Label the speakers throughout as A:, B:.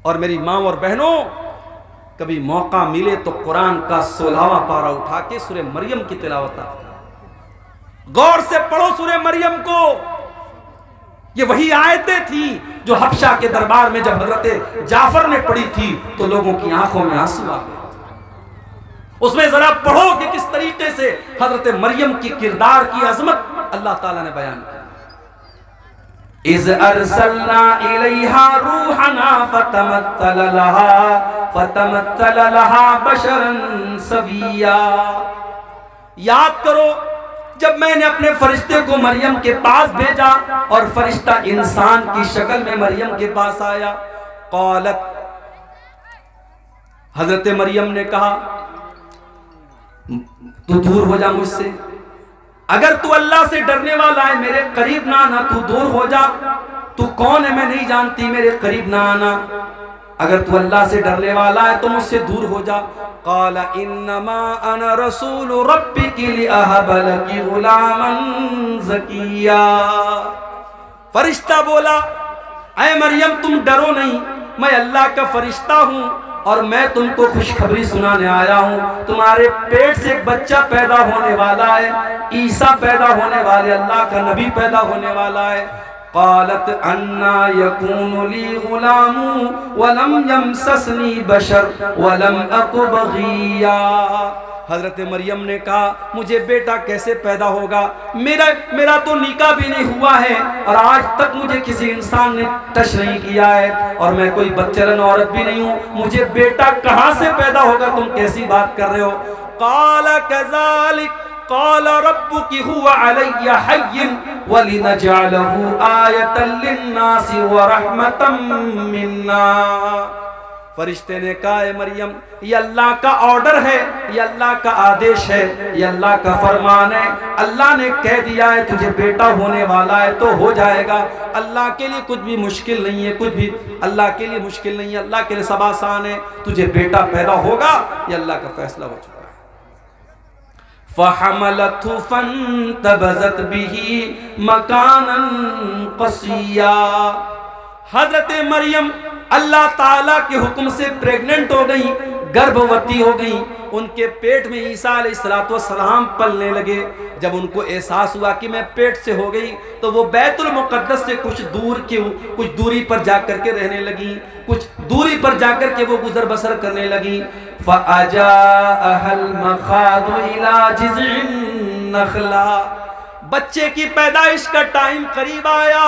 A: और मेरी माँ और बहनों, कभी मौका मिले तो कुरान का 16वां पारा उठा के सूरह मरियम की तिलावत गौर से पढ़ो। सूरह मरियम को, ये वही आयतें थी जो हबशा के दरबार में जब हजरत जाफर ने पढ़ी थी तो लोगों की आंखों में आंसू आ गए। उसमें जरा पढ़ो कि किस तरीके से हजरत मरियम की किरदार की अजमत अल्लाह ताला ने बयान की। इज़ अरसलना इलैहा रूहना फतमत्तल लहा बशरन सविया। याद करो जब मैंने अपने फरिश्ते को मरियम के पास भेजा और फरिश्ता इंसान की शक्ल में मरियम के पास आया। क़ालत, हजरत मरियम ने कहा, तू दूर हो जा मुझसे, अगर तू अल्लाह से डरने वाला है मेरे करीब ना आना, तू दूर हो जा। तू कौन है मैं नहीं जानती, मेरे करीब ना आना। अगर तू अल्लाह से डरने वाला है तो मुझसे दूर हो जा। क़ाल इन्नमा अना रसूलु रब्बिकी लिअहब लकी गुलामन ज़किया। फरिश्ता बोला, ऐ मरियम तुम डरो नहीं, मैं अल्लाह का फरिश्ता हूँ और मैं तुमको खुशखबरी सुनाने आया हूँ। तुम्हारे पेट से एक बच्चा पैदा होने वाला है, ईसा पैदा होने वाले, अल्लाह का नबी पैदा होने वाला है। क़ालत अन्ना यकूनु ली गुलामु वलम यमससनी बशर वलम अकु बग़िया। हजरत मरियम ने कहा, मुझे बेटा कैसे पैदा होगा, मेरा तो निकाह भी नहीं हुआ है और आज तक मुझे किसी इंसान ने टच नहीं किया है और मैं कोई बच्चलन औरत भी नहीं हूँ, मुझे बेटा कहाँ से पैदा होगा, तुम कैसी बात कर रहे हो। क़ाल कज़ालिक क़ाल रब्बुकी हुवा अलय्या हय्यन वलिनजअलहु आयतन लिन्नासि व रहमतम मिन्ना। फरिश्ते ने कहा, है मरियम ये अल्लाह का ऑर्डर है, ये अल्लाह का आदेश है, ये अल्लाह का फरमान है। अल्लाह ने कह दिया है तुझे बेटा होने वाला है तो हो जाएगा। अल्लाह के लिए कुछ भी मुश्किल नहीं है, कुछ भी अल्लाह के लिए मुश्किल नहीं है, अल्लाह के लिए सब आसान है। तुझे बेटा पैदा होगा, ये अल्लाह का फैसला हो चुका है। फ़हमलतहु फ़ंतबज़त बिही मकानन क़सिया। हजरत मरियम अल्लाह ताला के हुक्म से प्रेग्नेंट हो गई, गर्भवती हो गई। उनके पेट में ईसा अलैहिस्सलाम पलने लगे। जब उनको एहसास हुआ कि मैं पेट से हो गई तो वो बैतुल मुक़द्दस से कुछ दूरी पर जाकर के रहने लगी, कुछ दूरी पर जाकर के वो गुजर बसर करने लगी। फ़अजाअहल मख़ादु इला जिज़्इन नख़ला। बच्चे की पैदाइश का टाइम करीब आया,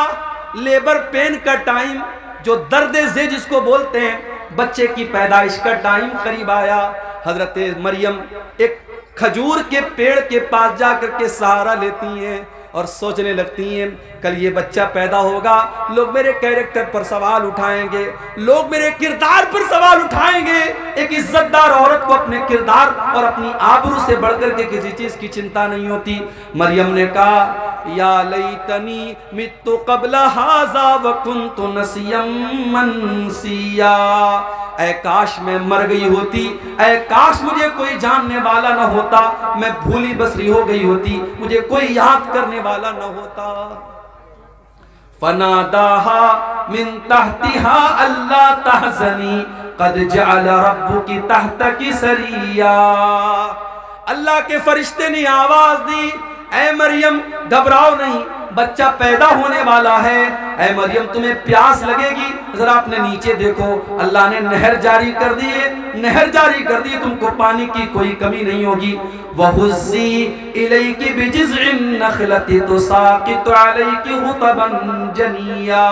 A: लेबर पेन का टाइम, जो दर्द ज़े जिसको बोलते हैं, बच्चे की पैदाइश का टाइम करीब आया। हजरत मरियम एक खजूर के पेड़ के पास जाकर के सहारा लेती हैं और सोचने लगती हैं कल ये बच्चा पैदा होगा, लोग मेरे कैरेक्टर पर सवाल उठाएंगे, लोग मेरे किरदार पर सवाल उठाएंगे। एक इज्जतदार औरत को अपने किरदार और अपनी आबरू से बढ़कर के किसी चीज की चिंता नहीं होती। मरियम ने कहा, या लैतनी मित्तु क़ब्ल हाज़ा व कुन्तु नसियम मनसिया। ऐ काश मैं मर गई होती, ऐ काश मुझे कोई जानने वाला न होता, मैं भूली बसरी हो गई होती, मुझे कोई याद करने वाला न होता। फनादाहा मिन तहतिहा अल्ला तहज़नी क़द जअल रब्बुकी तहतकी सरिया। अल्लाह के फरिश्ते ने आवाज दी, ऐ मरियम घबराओ नहीं, बच्चा पैदा होने वाला है। ऐ मरियम तुम्हें प्यास लगेगी, जरा अपने नीचे देखो, अल्लाह ने नहर जारी कर दी है, नहर जारी कर दी, तुमको पानी की कोई कमी नहीं होगी। वहुज़्ज़ी इलैकी बिजिज़्इन नख़लति तुसाक़ितु अलैकी रुतबन जनिया।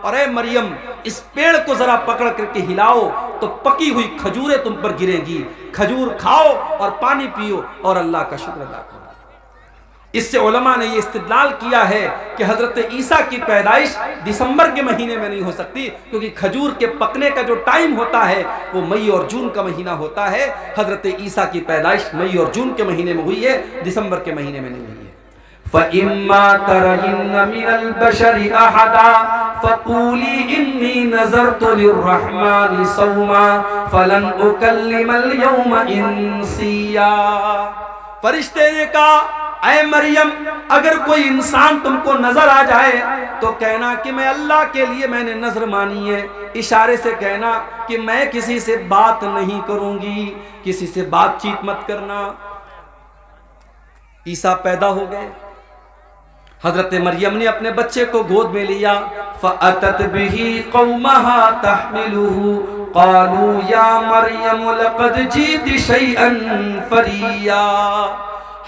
A: और ऐ मरियम इस पेड़ को जरा पकड़ करके हिलाओ तो पकी हुई खजूरें तुम पर गिरेंगी, खजूर खाओ और पानी पियो और अल्लाह का शुक्र अदा करो। इससे उलमा ने ये इस्तिदलाल किया है कि हजरत ईसा की पैदाइश दिसंबर के महीने में नहीं हो सकती, क्योंकि खजूर के पकने का जो टाइम होता है वो मई और जून का महीना होता है। हजरत ईसा की पैदाइश मई और जून के महीने में हुई है, दिसंबर के महीने में नहीं हुई है। फ़इम्मा तरयिन्न मिनल बशरि अहदा फ़क़ूली इन्नी नज़रतु लिर्रहमानि सौमा फ़लन उकल्लिमल यौमा इंसिया। फरिश्ते ने कहा, ऐ मरियम, अगर कोई इंसान तुमको नजर आ जाए तो कहना कि मैं अल्लाह के लिए मैंने नजर मानी है। इशारे से कहना कि मैं किसी से बात नहीं करूंगी, किसी से बातचीत मत करना। ईसा पैदा हो गए। हजरत मरियम ने अपने बच्चे को गोद में लिया। फ़अतत बिही क़ौमहा तहमिलुहु क़ालू या मरियम लक़द जीति शैअन फ़रिया।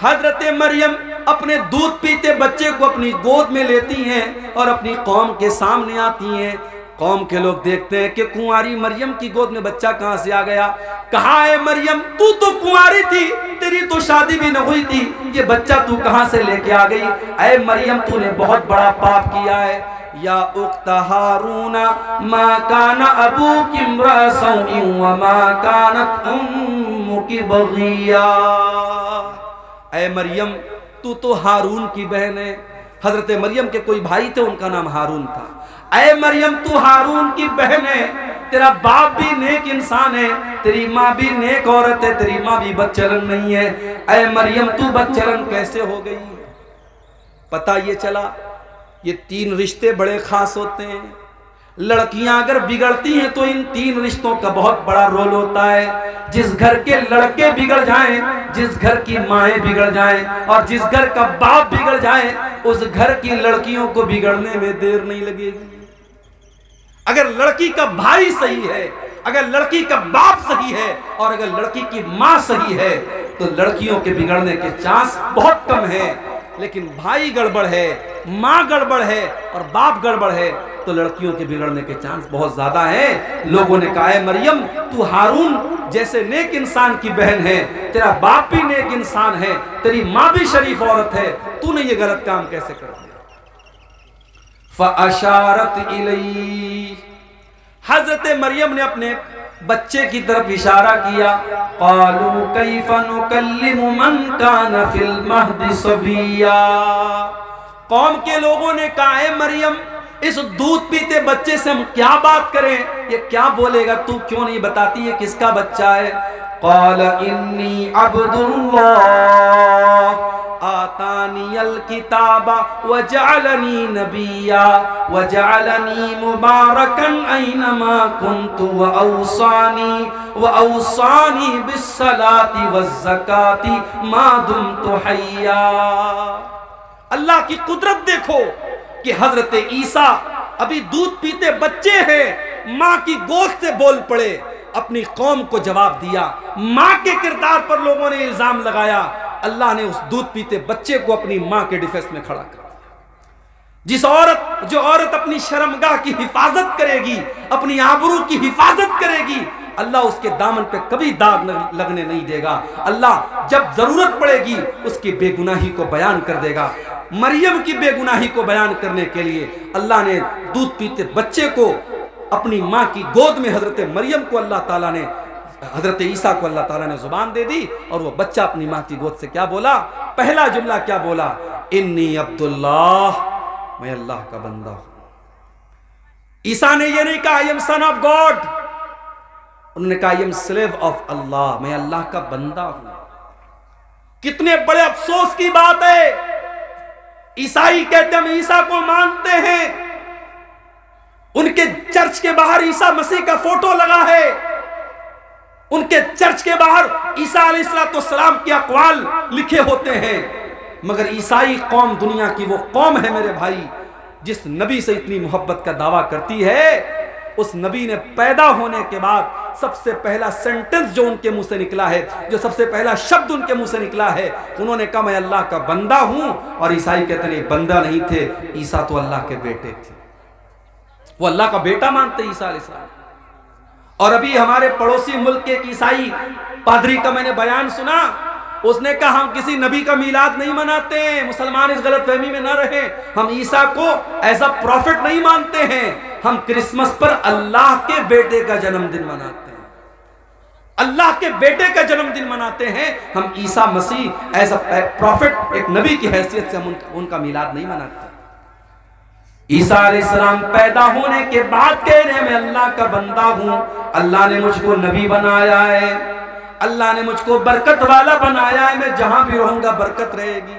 A: हजरत मरियम अपने दूध पीते बच्चे को अपनी गोद में लेती हैं और अपनी कौम के सामने आती हैं। कौम के लोग देखते हैं कि कुंवारी मरियम की गोद में बच्चा कहां से आ गया। कहा है मरियम, तू तो कुंवारी थी, तेरी तो शादी भी न हुई थी, ये बच्चा तू कहां से लेके आ गई। ऐ मरियम, तूने बहुत बड़ा पाप किया है। या उख्त हारूना मा काना अबूकी इम्रा सौइन व मा कानत उम्मुकी बगिया। ऐ मरियम, तू तो हारून की बहन है। हजरत मरियम के कोई भाई थे, उनका नाम हारून था। ऐ मरियम, तू हारून की बहन है, तेरा बाप भी नेक इंसान है, तेरी माँ भी नेक औरत है, तेरी माँ भी बदचलन नहीं है। ऐ मरियम, तू बदचलन कैसे हो गई। पता ये चला, ये 3 रिश्ते बड़े खास होते हैं। लड़कियां अगर बिगड़ती हैं तो इन 3 रिश्तों का बहुत बड़ा रोल होता है। जिस घर के लड़के बिगड़ जाएं, जिस घर की माएँ बिगड़ जाएं और जिस घर का बाप बिगड़ जाए, उस घर की लड़कियों को बिगड़ने में देर नहीं लगेगी। अगर लड़की का भाई सही है, अगर लड़की का बाप सही है और अगर लड़की की माँ सही है तो लड़कियों के बिगड़ने के चांस बहुत कम है। लेकिन भाई गड़बड़ है, माँ गड़बड़ है और बाप गड़बड़ है तो लड़कियों के बिगड़ने के चांस बहुत ज्यादा हैं। लोगों ने कहा है मरियम, तू हारून जैसे नेक इंसान की बहन है, तेरा बाप भी नेक इंसान है, तेरी माँ भी शरीफ औरत है, तूने ये गलत काम कैसे कर दिया। फ़अशारत इलैहि, हजरत मरियम ने अपने बच्चे की तरफ इशारा किया। क़ालू कैफ़ नुकल्लिमु मन कान फ़िल महदि सबिया। कौम के लोगों ने कहा है मरियम, इस दूध पीते बच्चे से हम क्या बात करें, ये क्या बोलेगा, तू क्यों नहीं बताती है किसका बच्चा है। क़ाल इन्नी अब्दुल्लाह आतानियल किताबा व जअलनी नबिया व जअलनी मुबारकन ऐनमा कुन्तु व औसानी बिस्सलाति वज़्ज़काति मा दुम्तु हय्या। अल्लाह की कुदरत देखो कि हजरत ईसा अभी दूध पीते बच्चे हैं, माँ की गोद से बोल पड़े, अपनी कौम को जवाब दिया। माँ के किरदार पर लोगों ने इल्जाम लगाया। अल्लाह ने उस दूध पीते बच्चे को अपनी माँ के डिफेंस में खड़ा कर दिया। जो औरत अपनी शर्मगाह की हिफाजत करेगी, अपनी आबरू की हिफाजत करेगी, अल्लाह उसके दामन पे कभी दाग लगने नहीं देगा। अल्लाह जब जरूरत पड़ेगी उसकी बेगुनाही को बयान कर देगा। मरियम की बेगुनाही को बयान करने के लिए अल्लाह ने दूध पीते बच्चे को अपनी माँ की गोद में हजरत मरियम को अल्लाह ताला ने, हजरत ईसा को अल्लाह ताला ने जुबान दे दी और वो बच्चा अपनी माँ की गोद से क्या बोला, पहला जुमला क्या बोला, इन्नी अब्दुल्लाह, मैं अल्लाह का बंदा हूं। ईसा ने ये नहीं कहा I am son of God, उन्होंने कहा आई एम स्लेव ऑफ अल्लाह, मैं अल्लाह का बंदा हूं। कितने बड़े अफसोस की बात है। ईसाई कहते हम ईसा को मानते हैं, उनके चर्च के बाहर ईसा मसीह का फोटो लगा है, उनके चर्च के बाहर ईसा अलैहिस्सलाम के अक़वाल लिखे होते हैं। मगर ईसाई कौम दुनिया की वो कौम है मेरे भाई, जिस नबी से इतनी मोहब्बत का दावा करती है, उस नबी ने पैदा होने के बाद सबसे पहला सेंटेंस जो उनके मुंह से निकला है, जो सबसे पहला शब्द उनके मुंह से निकला है, उन्होंने कहा मैं अल्लाह का बंदा हूं। और ईसाई कहते नहीं, बंदा नहीं थे, ईसा तो अल्लाह के बेटे थे, वो अल्लाह का बेटा मानते ईसा अलैहिस्सलाम। और अभी हमारे पड़ोसी मुल्क के एक ईसाई पादरी का मैंने बयान सुना, उसने कहा हम किसी नबी का मीलाद नहीं मनाते हैं, मुसलमान इस गलतफहमी में ना रहे, हम ईसा को एज अ प्रॉफिट नहीं मानते हैं, हम क्रिसमस पर अल्लाह के बेटे का जन्मदिन मनाते हैं, अल्लाह के बेटे का जन्मदिन मनाते हैं, हम Isa Masih as a profit, एक नबी की हैसियत से हम उनका मीलाद नहीं मनाते। ईसा अलैहिस्सलाम पैदा होने के बाद कह रहे हैं मैं अल्लाह का बंदा हूं, अल्लाह ने मुझको नबी बनाया है, अल्लाह ने मुझको बरकत वाला बनाया है, मैं जहां भी रहूंगा बरकत रहेगी।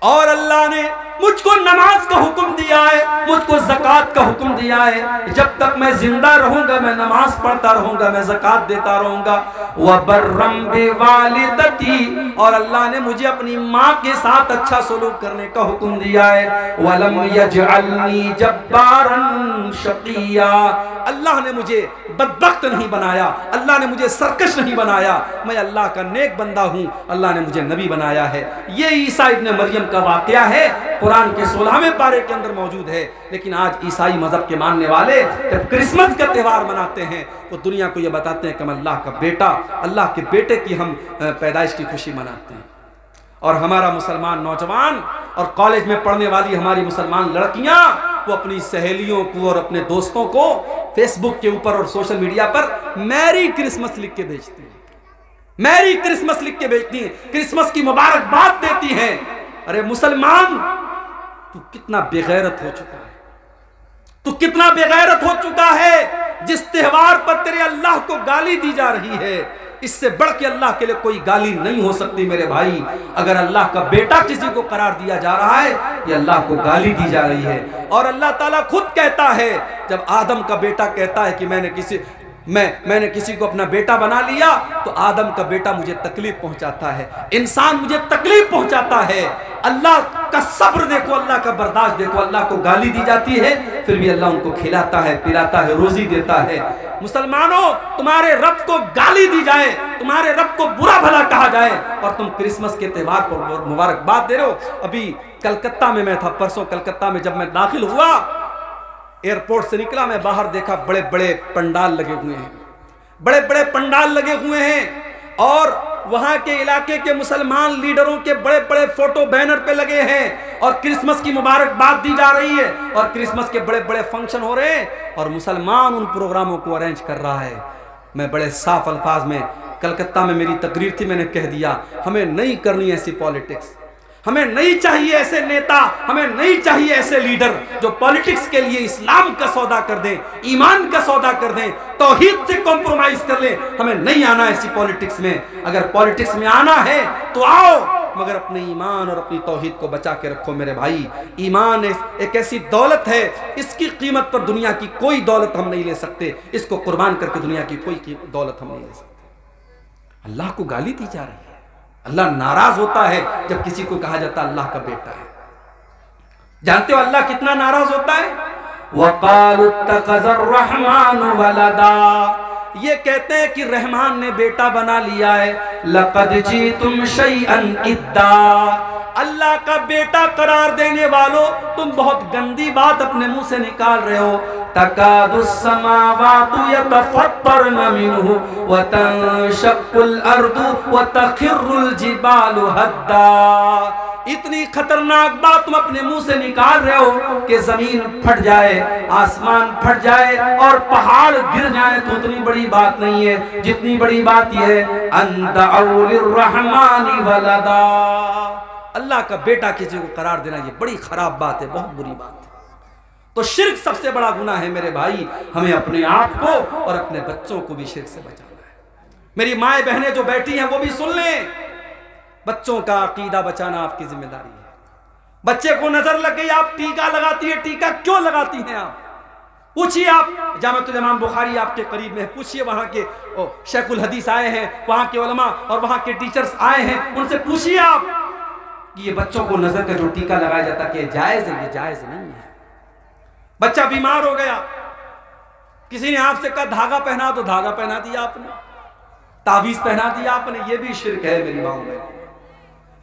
A: और अल्लाह ने मुझको नमाज का हुक्म दिया है, मुझको ज़कात का हुक्म दिया है। जब तक मैं जिंदा रहूंगा मैं नमाज पढ़ता रहूंगा, मैं ज़कात देता रहूंगा। व बर्रम बिवालिदती, और अल्लाह ने मुझे अपनी माँ के साथ अच्छा सलूक करने का हुक्म दिया है। वलम यजअलनी जब्बारन शकिया, अल्लाह ने मुझे बदबख्त नहीं बनाया, अल्लाह ने मुझे सरकश नहीं बनाया, मैं अल्लाह का नेक बंदा हूँ, अल्लाह ने मुझे नबी बनाया है। ये ईसा इब्न मरियम का वाक़या है, कुरान के 16वें पारे के अंदर मौजूद है। लेकिन आज ईसाई मजहब के मानने वाले जब क्रिसमस का त्यौहार मनाते हैं तो दुनिया को ये बताते हैं कि हम अल्लाह का बेटा, अल्लाह के बेटे की हम पैदाइश की खुशी मनाते हैं। और हमारा मुसलमान नौजवान और कॉलेज में पढ़ने वाली हमारी मुसलमान लड़कियां वो अपनी सहेलियों को और अपने दोस्तों को फेसबुक के ऊपर और सोशल मीडिया पर मैरी क्रिसमस लिख के भेजती हैं, मैरी क्रिसमस लिख के भेजती हैं, क्रिसमस की मुबारकबाद देती हैं। अरे मुसलमान, तू कितना बेगैरत हो चुका है, तू कितना बेगैरत हो चुका है। जिस त्योहार पर तेरे अल्लाह को गाली दी जा रही है, इससे बढ़ के अल्लाह के लिए कोई गाली नहीं हो सकती मेरे भाई। अगर अल्लाह का बेटा किसी को करार दिया जा रहा है, ये अल्लाह को गाली दी जा रही है। और अल्लाह ताला खुद कहता है, जब आदम का बेटा कहता है कि मैंने किसी को अपना बेटा बना लिया, तो आदम का बेटा मुझे तकलीफ पहुंचाता है, इंसान मुझे तकलीफ पहुंचाता है। अल्लाह का सब्र देखो, अल्लाह का बर्दाश्त देखो। अल्लाह को गाली दी जाती है, फिर भी अल्लाह उनको खिलाता है, पिलाता है, रोजी देता है। मुसलमानों, तुम्हारे रब को गाली दी जाए, तुम्हारे रब को बुरा भला कहा जाए, और तुम क्रिसमस के त्यौहार पर मुबारकबाद दे रहे हो। अभी कलकत्ता में मैं था, परसों कलकत्ता में जब मैं दाखिल हुआ, एयरपोर्ट से निकला, मैं बाहर देखा बड़े बड़े पंडाल लगे हुए हैं, बड़े बड़े पंडाल लगे हुए हैं, और वहां के इलाके के मुसलमान लीडरों के बड़े बड़े फोटो बैनर पे लगे हैं, और क्रिसमस की मुबारकबाद दी जा रही है, और क्रिसमस के बड़े बड़े फंक्शन हो रहे हैं, और मुसलमान उन प्रोग्रामों को अरेंज कर रहा है। मैं बड़े साफ अल्फाज में, कलकत्ता में मेरी तकरीर थी, मैंने कह दिया, हमें नहीं करनी ऐसी पॉलिटिक्स, हमें नहीं चाहिए ऐसे नेता, हमें नहीं चाहिए ऐसे लीडर जो पॉलिटिक्स के लिए इस्लाम का सौदा कर दें, ईमान का सौदा कर दें, तौहीद से कॉम्प्रोमाइज कर लें। हमें नहीं आना ऐसी पॉलिटिक्स में। अगर पॉलिटिक्स में आना है तो आओ, मगर अपने ईमान और अपनी तौहीद को बचा के रखो मेरे भाई। ईमान एक ऐसी दौलत है, इसकी कीमत पर दुनिया की कोई दौलत हम नहीं ले सकते, इसको कुर्बान करके दुनिया की कोई दौलत हम नहीं ले सकते। अल्लाह को गाली दी जा रही है, अल्लाह नाराज होता है जब किसी को कहा जाता अल्लाह का बेटा है। जानते हो अल्लाह कितना नाराज होता है? वक़ालु इत्तख़ज़र रहमानु वलदा, ये कहते हैं कि रहमान ने बेटा बना लिया है। लक़द जीतुम शैअन इद्दा, अल्लाह का बेटा करार देने वालों, तुम बहुत गंदी बात अपने मुंह से निकाल रहे हो। तकादुस समावातु यतफ़त्तरन मिन्हु व तंशक़्क़ुल अर्दु व तख़िर्रुल जिबालु हद्दा, इतनी खतरनाक बात तुम अपने मुंह से निकाल रहे हो कि जमीन फट जाए, आसमान फट जाए और पहाड़ गिर जाए तो उतनी बड़ी बात नहीं है जितनी बड़ी बात यह है अन दअउ लिर्रहमानि वलदा, अल्लाह का बेटा किसी को करार देना ये बड़ी खराब बात है, बहुत बुरी बात है। तो शिर्क सबसे बड़ा गुनाह है मेरे भाई। हमें अपने आप को और अपने बच्चों को भी शिर्क से बचाना है। मेरी माएँ बहनें जो बैठी हैं वो भी सुन लें, बच्चों का अकीदा बचाना आपकी जिम्मेदारी है। बच्चे को नजर लग गई, आप टीका लगाती है, टीका क्यों लगाती हैं आप? पूछिए, आप जामिअतुल इमाम बुखारी आपके करीब में है, पूछिए वहां के शेखुल हदीस आए हैं, वहां के उलमा और वहां के टीचर्स आए हैं, उनसे पूछिए आप कि ये बच्चों को नजर का जो टीका लगाया जाता है जायज है? ये जायज नहीं है। बच्चा बीमार हो गया, किसी ने आपसे कहा धागा पहना, तो धागा पहना दिया आपने, तावीज पहना दिया आपने, ये भी शिर्क है मेरी माओ में,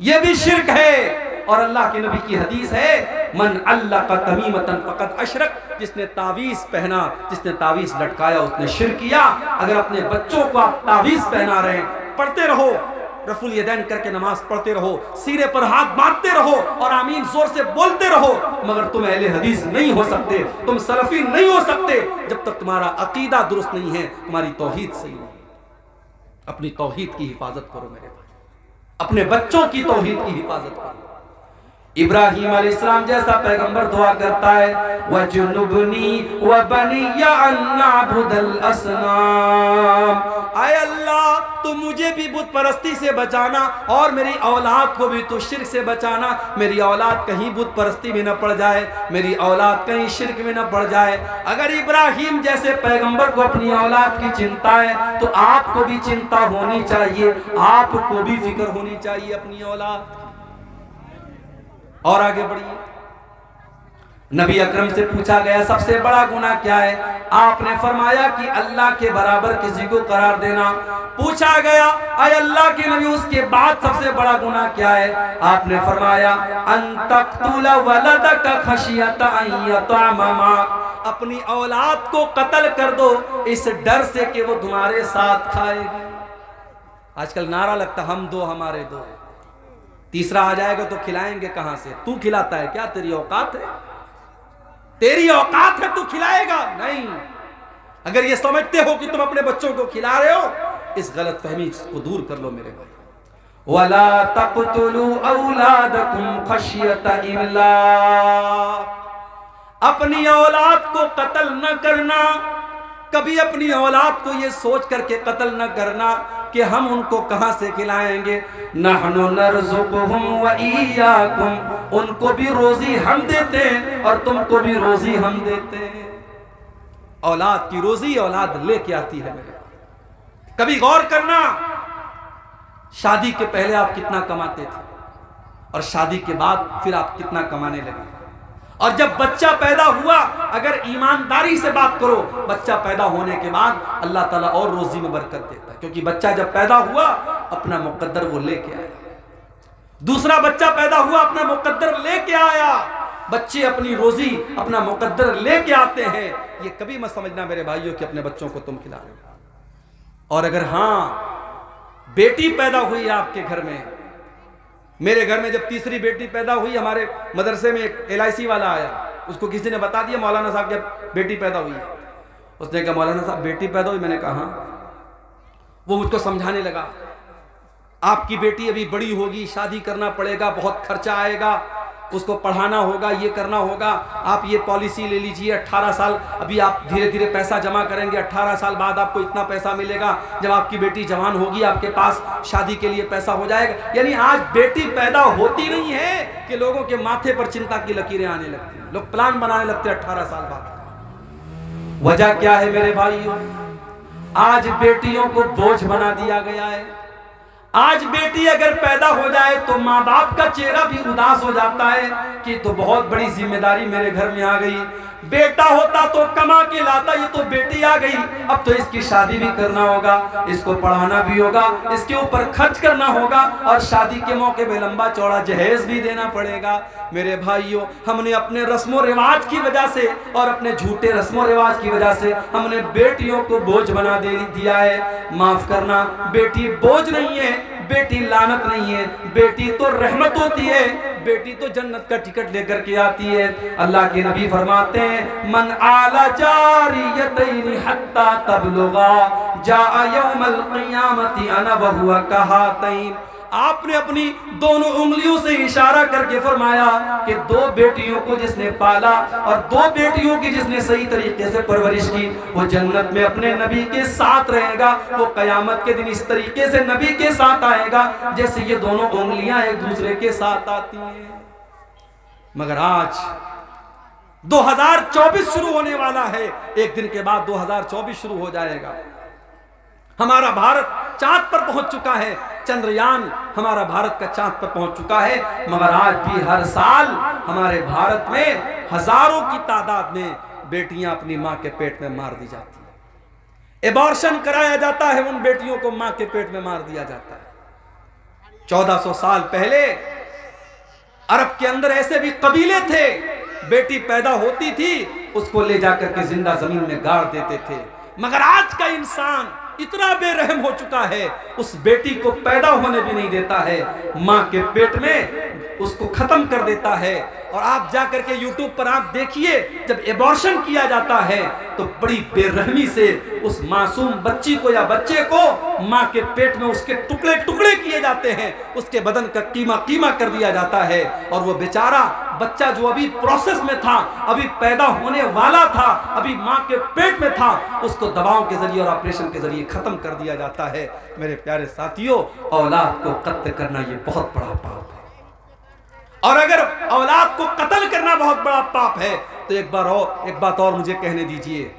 A: ये भी शिर्क है। और अल्लाह के नबी की हदीस है, मन अल्लक़ तमीमतन फ़क़द अशरक, जिसने तावीज़ पहना, जिसने तावीज़ लटकाया उसने शिर्क किया। अगर अपने बच्चों को आप तावीज़ पहना रहे हैं, पढ़ते रहो, रफुल यदैन करके नमाज पढ़ते रहो, सीने पर हाथ बांधते रहो और आमीन जोर से बोलते रहो, मगर तुम अहले हदीस नहीं हो सकते, तुम सलफी नहीं हो सकते जब तक तुम्हारा अकीदा दुरुस्त नहीं है, तुम्हारी तौहीद सही नहीं है। अपनी तौहीद की हिफाजत करो मेरे भाई, अपने बच्चों की तौहीद की हिफाजत करो। इब्राहीम अलैहिस्सलाम जैसा पैगंबर दुआ करता है, वजुनुबनी व बनिया अन नअबुदल असनाम, आय अल्लाह तू मुझे भी बुत परस्ती से बचाना और मेरी औलाद को भी तू शिर्क से बचाना। मेरी औलाद कहीं बुत परस्ती में न पड़ जाए, मेरी औलाद कहीं शिर्क में न पड़ जाए। अगर इब्राहिम जैसे पैगंबर को अपनी औलाद की चिंता है तो आपको भी चिंता होनी चाहिए, आपको भी फिक्र होनी चाहिए अपनी औलाद। और आगे बढ़िए। नबी अकरम से पूछा गया सबसे बड़ा गुनाह क्या है? आपने फरमाया कि अल्लाह के बराबर किसी को करार देना। पूछा गया अय अल्लाह के नबी उसके बाद सबसे बड़ा गुनाह क्या है? आपने फरमाया अन तक़तुल वलदक खशियत अन यतअमा माक, अपनी औलाद को कत्ल कर दो इस डर से कि वो तुम्हारे साथ खाएगी। आजकल नारा लगता हम दो हमारे दो, तीसरा आ जाएगा तो खिलाएंगे कहां से? तू खिलाता है क्या? तेरी औकात है? तेरी औकात है तू खिलाएगा? नहीं। अगर ये समझते हो कि तुम अपने बच्चों को खिला रहे हो, इस गलत फहमी को दूर कर लो मेरे भाई। वला तक़तुलू औलादकुम खशियत इमलाक, अपनी औलाद को कत्ल न करना। कभी अपनी औलाद को ये सोच करके कत्ल न करना कि हम उनको कहां से खिलाएंगे। नहनु नरज़ुकुहुम व इय्याकुम, उनको भी रोजी हम देते हैं और तुमको भी रोजी हम देते हैं। औलाद की रोजी औलाद लेके आती है मेरे। कभी गौर करना, शादी के पहले आप कितना कमाते थे और शादी के बाद फिर आप कितना कमाने लगे। और जब बच्चा पैदा हुआ, अगर ईमानदारी से बात करो, बच्चा पैदा होने के बाद अल्लाह ताला और रोजी में बरकत देता है, क्योंकि बच्चा जब पैदा हुआ अपना मुकद्दर वो लेके आया। दूसरा बच्चा पैदा हुआ, अपना मुकद्दर लेके आया। बच्चे अपनी रोजी अपना मुकद्दर लेके आते हैं। ये कभी मत समझना मेरे भाइयों कि अपने बच्चों को तुम खिला रहे हो। और अगर हाँ बेटी पैदा हुई है आपके घर में, मेरे घर में जब तीसरी बेटी पैदा हुई, हमारे मदरसे में एक LIC वाला आया, उसको किसी ने बता दिया मौलाना साहब की बेटी पैदा हुई है। उसने कहा मौलाना साहब बेटी पैदा हुई? मैंने कहा हाँ। वो मुझको समझाने लगा आपकी बेटी अभी बड़ी होगी, शादी करना पड़ेगा, बहुत खर्चा आएगा, उसको पढ़ाना होगा, ये करना होगा। आप ये पॉलिसी ले लीजिए, 18 साल अभी आप धीरे धीरे पैसा जमा करेंगे, 18 साल बाद आपको इतना पैसा मिलेगा, जब आपकी बेटी जवान होगी आपके पास शादी के लिए पैसा हो जाएगा। यानी आज बेटी पैदा होती नहीं है कि लोगों के माथे पर चिंता की लकीरें आने लगती हैं, लोग प्लान बनाने लगते हैं 18 साल बाद। वजह क्या है मेरे भाइयों? आज बेटियों को बोझ बना दिया गया है। आज बेटी अगर पैदा हो जाए तो माँ बाप का चेहरा भी उदास हो जाता है कि तो बहुत बड़ी जिम्मेदारी मेरे घर में आ गई। बेटा होता तो कमा के लाता, ये तो बेटी आ गई, अब तो इसकी शादी भी करना होगा, इसको पढ़ाना भी होगा, इसके ऊपर खर्च करना होगा और शादी के मौके पे लंबा चौड़ा जहेज भी देना पड़ेगा। मेरे भाइयों, हमने अपने रस्मों रिवाज की वजह से और अपने झूठे रस्मों रिवाज की वजह से हमने बेटियों को बोझ बना दे दिया है। माफ करना, बेटी बोझ नहीं है, बेटी लानत नहीं है, बेटी तो रहमत होती है, बेटी तो जन्नत का टिकट लेकर के आती है। अल्लाह के नबी फरमाते हैं मन आला जारियतैनि हत्ता तबलुगा जाअ यौमल क़ियामति अना व हुवा कहातैन। आपने अपनी दोनों उंगलियों से इशारा करके फरमाया कि दो बेटियों को जिसने पाला और दो बेटियों की जिसने सही तरीके से परवरिश की, वो जन्नत में अपने नबी के साथ रहेगा। वो कयामत के दिन इस तरीके से नबी के साथ आएगा जैसे ये दोनों उंगलियां एक दूसरे के साथ आती हैं। मगर आज 2024 शुरू होने वाला है, एक दिन के बाद 2024 शुरू हो जाएगा। हमारा भारत चांद पर पहुंच चुका है, चंद्रयान हमारा भारत का चांद पर पहुंच चुका है। मगर आज भी हर साल हमारे भारत में हजारों की तादाद में बेटियां अपनी मां के पेट में मार दी जाती है। एबॉर्शन कराया जाता है, उन बेटियों को मां के पेट में मार दिया जाता है। 1400 साल पहले अरब के अंदर ऐसे भी कबीले थे, बेटी पैदा होती थी उसको ले जाकर के जिंदा जमीन में गाड़ देते थे। मगर आज का इंसान इतना बेरहम हो चुका है, उस बेटी को पैदा होने भी नहीं देता है, मां के पेट में उसको खत्म कर देता है। और आप जाकर के YouTube पर आप देखिए, जब एबॉर्शन किया जाता है तो बड़ी बेरहमी से उस मासूम बच्ची को या बच्चे को मां के पेट में उसके टुकड़े टुकड़े किए जाते हैं, उसके बदन का कीमा कीमा कर दिया जाता है और वो बेचारा बच्चा जो अभी प्रोसेस में था, अभी पैदा होने वाला था, अभी माँ के पेट में था, उसको दवाओं के जरिए और ऑपरेशन के जरिए खत्म कर दिया जाता है। मेरे प्यारे साथियों, औलाद को कत्ल करना ये बहुत बड़ा पाप है। और अगर औलाद को कत्ल करना बहुत बड़ा पाप है तो एक बात और मुझे कहने दीजिए,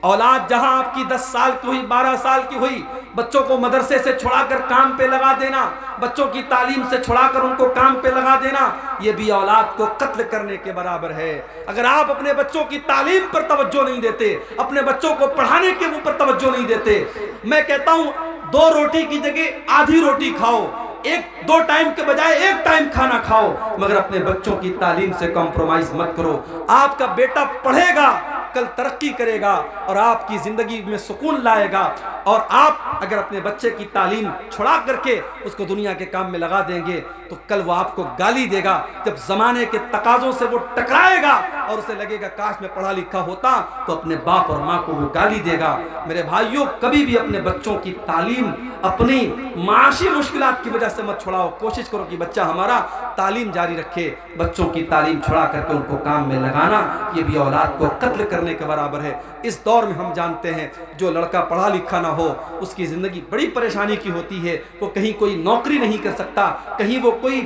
A: औलाद जहां आपकी 10 साल की हुई, 12 साल की हुई, बच्चों को मदरसे से छुड़ाकर काम पे लगा देना, बच्चों की तालीम से छुड़ाकर उनको काम पे लगा देना, ये भी औलाद को कत्ल करने के बराबर है। अगर आप अपने बच्चों की तालीम पर तवज्जो नहीं देते, अपने बच्चों को पढ़ाने के ऊपर तवज्जो नहीं देते, मैं कहता हूं 2 रोटी की जगह आधी रोटी खाओ, 1-2 टाइम के बजाय 1 टाइम खाना खाओ, मगर अपने बच्चों की तालीम से कॉम्प्रोमाइज मत करो। आपका बेटा पढ़ेगा, कल तरक्की करेगा और आपकी जिंदगी में सुकून लाएगा। और आप अगर अपने बच्चे की तालीम छुड़ा करके उसको दुनिया के काम में लगा देंगे तो कल वो आपको गाली देगा। जब जमाने के तकाजों से वो टकराएगा और उसे लगेगा काश मैं पढ़ा लिखा होता, तो अपने बाप और माँ को वो गाली देगा। मेरे भाइयों, कभी भी अपने बच्चों की तालीम अपनी माशी मुश्किलात की वजह से मत छुड़ाओ। कोशिश करो कि बच्चा हमारा तालीम जारी रखे। बच्चों की तालीम छुड़ा करके उनको काम में लगाना, ये भी औलाद को कत्ल करने के बराबर है। इस दौर में हम जानते हैं जो लड़का पढ़ा लिखा ना हो उसकी जिंदगी बड़ी परेशानी की होती है। वो कहीं कोई नौकरी नहीं कर सकता, कहीं वो कोई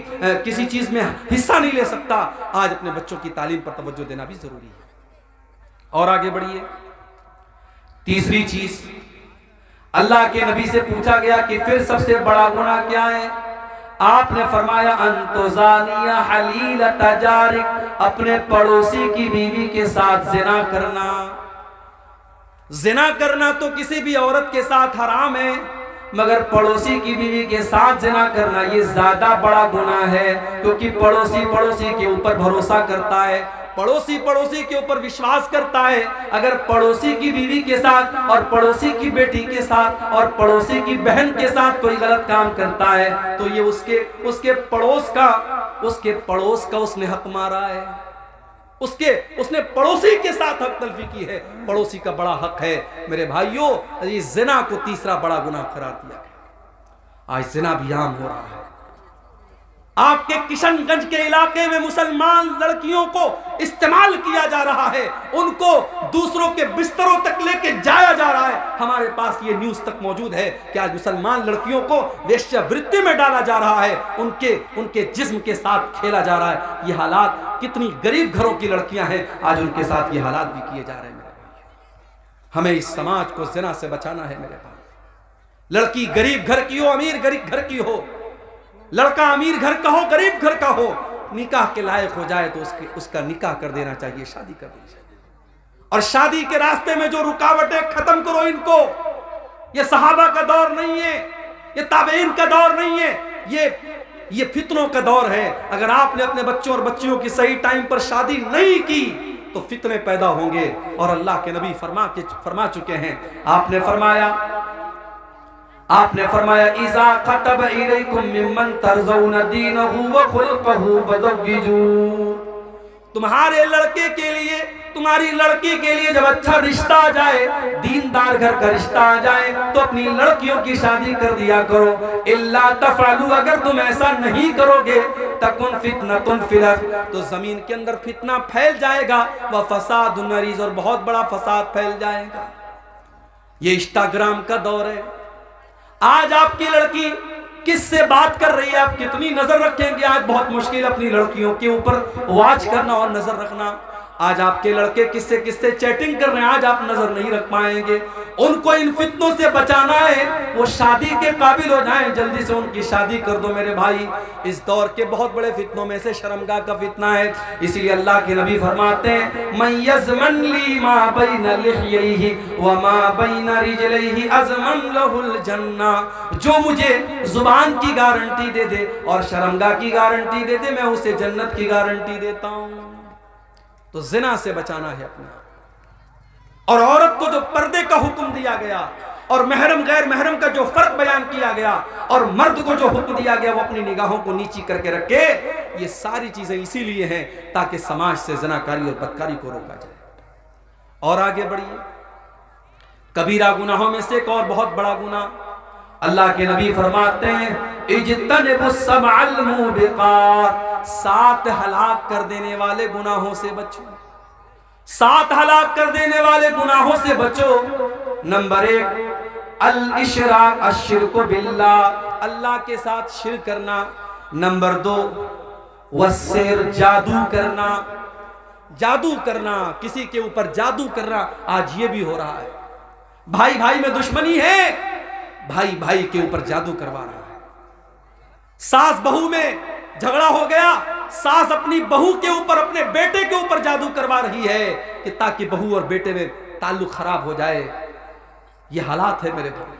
A: किसी चीज में हिस्सा नहीं ले सकता। आज अपने बच्चों की तालीम पर तवज्जो देना भी जरूरी है। और आगे बढ़िए, तीसरी चीज, अल्लाह के नबी से पूछा गया कि फिर सबसे बड़ा गुनाह क्या है? आपने फरमाया अंतुजानिया हलील तजारिक, अपने पड़ोसी की बीवी के साथ जिना करना। जिना करना तो किसी भी औरत के साथ हराम है, मगर पड़ोसी की बीवी के साथ जिना करना ये ज्यादा बड़ा गुनाह है, क्योंकि पड़ोसी पड़ोसी के ऊपर भरोसा करता है, पड़ोसी पड़ोसी के ऊपर विश्वास करता है। अगर पड़ोसी की बीवी के साथ और पड़ोसी की बेटी के साथ और पड़ोसी की बहन के साथ कोई गलत काम करता है तो ये उसके पड़ोस का उसने हक मारा है, उसने पड़ोसी के साथ हक तलफी की है। पड़ोसी का बड़ा हक है। मेरे भाइयों, ये जिना को तीसरा बड़ा गुनाह करार दिया गया। आज जिना भी आम हो रहा है। आपके किशनगंज के इलाके में मुसलमान लड़कियों को इस्तेमाल किया जा रहा है, उनको दूसरों के बिस्तरों तक लेके जाया जा रहा है। हमारे पास ये न्यूज तक मौजूद है कि आज मुसलमान लड़कियों को वेश्यावृत्ति में डाला जा रहा है, उनके जिस्म के साथ खेला जा रहा है। ये हालात, कितनी गरीब घरों की लड़कियां हैं, आज उनके साथ ये हालात भी किए जा रहे हैं। मेरे भाई, हमें इस समाज को जिना से बचाना है। मेरे भाई, लड़की गरीब घर की हो, अमीर गरीब घर की हो, लड़का अमीर घर का हो, गरीब घर का हो, निकाह के लायक हो जाए तो उसका निकाह कर देना चाहिए, शादी कर देनी चाहिए। और शादी के रास्ते में जो रुकावटें, खत्म करो इनको। ये सहाबा का दौर नहीं है, ये ताबईन का दौर नहीं है, ये फितनों का दौर है। अगर आपने अपने बच्चों और बच्चियों की सही टाइम पर शादी नहीं की तो फितने पैदा होंगे। और अल्लाह के नबी फरमा चुके हैं, आपने फरमाया इज़ा खतब इलैकुम मिम्मन तर्ज़ौना दीनहु व खुल्क़हु फज़व्विजू। तुम्हारे लड़के के लिए, तुम्हारी लड़की के लिए जब अच्छा रिश्ता आ जाए, दीनदार घर का रिश्ता आ जाए, तो अपनी लड़कियों की शादी कर दिया करो। इल्ला तफ़अलू, अगर तुम ऐसा नहीं करोगे, तकुन फितनतुन फिल अर्ज़, तो जमीन के अंदर फितना फैल जाएगा, व फसादुन अरीज़, और बहुत बड़ा फसाद फैल जाएगा। ये इंस्टाग्राम का दौर है। आज आपकी लड़की किससे बात कर रही है, आप कितनी नजर रखेंगे? आज बहुत मुश्किल अपनी लड़कियों के ऊपर वॉच करना और नजर रखना। आज आपके लड़के किससे चैटिंग कर रहे हैं, आज आप नजर नहीं रख पाएंगे। उनको इन फितनों से बचाना है, वो शादी के काबिल हो जाएं, जल्दी से उनकी शादी कर दो। मेरे भाई, इस दौर के बहुत बड़े फितनों में से शर्मगाह का फितना है। इसीलिए अल्लाह के नबी फरमाते हैं, मन यज़मन ली मा बैन लिह्यैहि व मा बैन रिजलैहि अज़मन लहुल जन्ना। जो मुझे जुबान की गारंटी दे दे और शर्मगाह की गारंटी दे दे, मैं उसे जन्नत की गारंटी देता हूं। तो जिना से बचाना है अपना। और औरत को जो पर्दे का हुक्म दिया गया और महरम गैर महरम का जो फर्क बयान किया गया और मर्द को जो हुक्म दिया गया वो अपनी निगाहों को नीची करके रखे, ये सारी चीजें इसीलिए हैं ताकि समाज से ज़नाकारी और बदकारी को रोका जाए। और आगे बढ़िए, कबीरा गुनाहों में से एक और बहुत बड़ा गुनाह, अल्लाह के नबी फरमाते हैं, इज्तनिबुस सबअल मूबिकात, 7 हलाक कर देने वाले गुनाहों से बचो। 7 हलाक कर देने वाले गुनाहों से बचो। नंबर 1 अल-इशराक, अश्शिरक बिल्लाह, अल्लाह के साथ शिर्क करना। नंबर 2 वस्सिर, जादू करना। जादू करना, किसी के ऊपर जादू करना, आज ये भी हो रहा है। भाई भाई में दुश्मनी है, भाई भाई के ऊपर जादू करवा रहा है। सास बहू में झगड़ा हो गया, सास अपनी बहू के ऊपर, अपने बेटे के ऊपर जादू करवा रही है कि ताकि बहू और बेटे में ताल्लुक खराब हो जाए। ये हालात है मेरे भाई।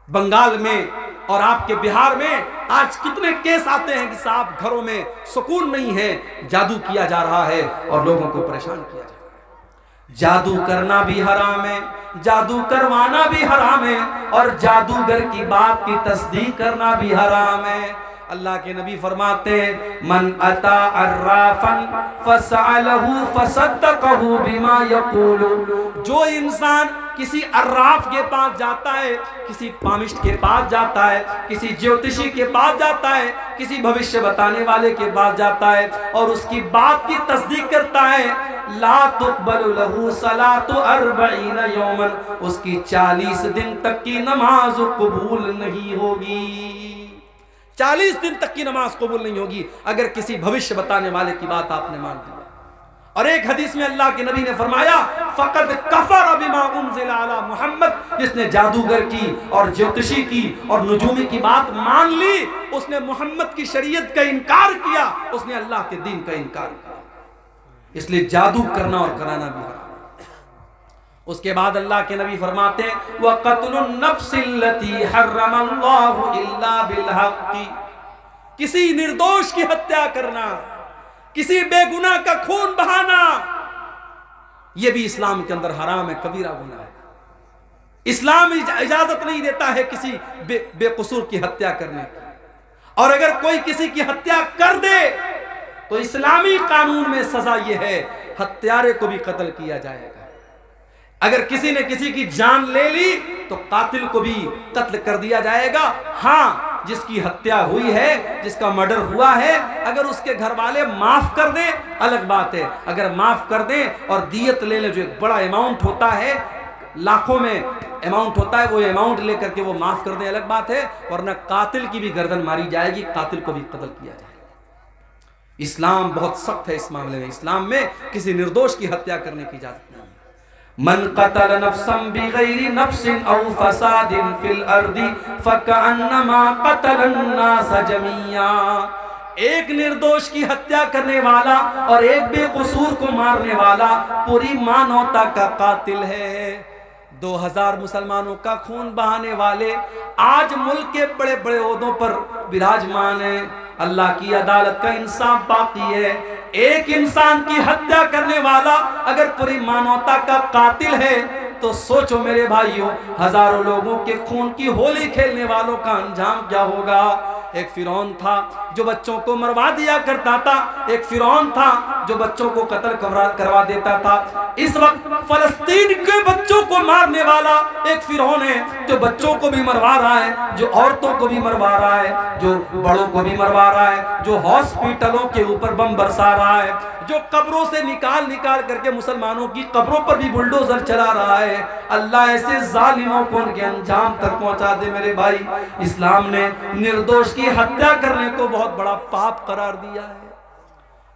A: बंगाल में और आपके बिहार में आज कितने केस आते हैं कि साहब घरों में सुकून नहीं है, जादू किया जा रहा है और लोगों को परेशान किया जा रहा है। जादू करना भी हराम है, जादू करवाना भी हराम है, और जादूगर की बात की तस्दीक करना भी हराम है। अल्लाह के नबी फरमाते हैं मन अता अर्राफन फसअलहु फसद्दक़हु बिमा यक़ूलु, जो इंसान किसी अर्राफ के पास जाता है, किसी पामिस्ट के पास जाता है, किसी ज्योतिषी के पास जाता है, किसी भविष्य बताने वाले के पास जाता है और उसकी बात की तस्दीक करता है, ला तुक़बलु लहु सलातु 40 यौमन, उसकी 40 दिन तक की नमाज कबूल नहीं होगी। 40 दिन तक की नमाज कबूल नहीं होगी अगर किसी भविष्य बताने वाले की बात आपने मान ली। और एक हदीस में अल्लाह के नबी ने फरमाया फ़क़द कफ़र बिमा उन्ज़िला अला मुहम्मद, जिसने जादूगर की और ज्योतिषी की और नुजूमी की बात मान ली, उसने मोहम्मद की शरीयत का इनकार किया, उसने अल्लाह के दीन का इनकार किया। इसलिए जादू करना और कराना भी हराम। उसके बाद अल्लाह के नबी फरमाते हैं व क़त्लुन नफ्सिल्लती हर्रमल्लाहु इल्ला बिल हक़्क़ि, किसी निर्दोष की हत्या करना, किसी बेगुनाह का खून बहाना, यह भी इस्लाम के अंदर हराम है, कबीरा गुनाह है। इस्लाम इजाजत नहीं देता है किसी बेकसूर की हत्या करने की, और अगर कोई किसी की हत्या कर दे तो इस्लामी कानून में सजा यह है हत्यारे को भी कत्ल किया जाएगा। अगर किसी ने किसी की जान ले ली तो कातिल को भी कत्ल कर दिया जाएगा। हाँ, जिसकी हत्या हुई है, जिसका मर्डर हुआ है, अगर उसके घर वाले माफ कर दें अलग बात है। अगर माफ कर दें और दियत ले ले, जो एक बड़ा अमाउंट होता है, लाखों में अमाउंट होता है, वो अमाउंट लेकर के वो माफ कर दें अलग बात है, वरना कातिल की भी गर्दन मारी जाएगी, कातिल को भी कत्ल किया जाएगा। इस्लाम बहुत सख्त है इस मामले में। इस्लाम में किसी निर्दोष की हत्या करने की इजाजत नहीं है। मन क़तल नफ्सन बिग़ैरि नफ्सिन औ फ़सादिन फ़िल अर्दि फ़कअन्नमा क़तलन्नास जमीआ, एक निर्दोष की हत्या करने वाला और एक बेकसूर को मारने वाला पूरी मानवता का कातिल है। 2000 मुसलमानों का खून बहाने वाले आज मुल्क के बड़े बड़े ओहदों पर विराजमान है। अल्लाह की अदालत का इंसाफ बाकी है। एक इंसान की हत्या करने वाला अगर पूरी मानवता का कातिल है तो सोचो मेरे भाइयों, हजारों लोगों के खून की होली खेलने वालों का अंजाम क्या होगा। एक फिरौन था जो बच्चों को मरवा दिया करता था, एक फिरौन था जो बच्चों को कत्ल करवा देता था। इस वक्त फलस्तीन के बच्चों को मारने वाला एक फिरौन है जो बच्चों को भी मरवा रहा है, जो औरतों को भी मरवा रहा है, जो बड़ों को भी मरवा रहा है, जो हॉस्पिटलों के ऊपर बम बरसा रहा है, जो कब्रों से निकाल करके मुसलमानों की कब्रों पर भी बुलडोजर चला रहा है। अल्लाह ऐसे जालिमों को उनके अंजाम तक पहुंचा दे मेरे भाई। इस्लाम ने निर्दोष की हत्या करने को बहुत बड़ा पाप करार दिया है।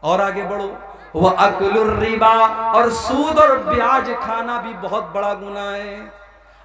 A: और आगे बढ़ो, वह अकलुर रिबा, और सूद और ब्याज खाना भी बहुत बड़ा गुनाह है।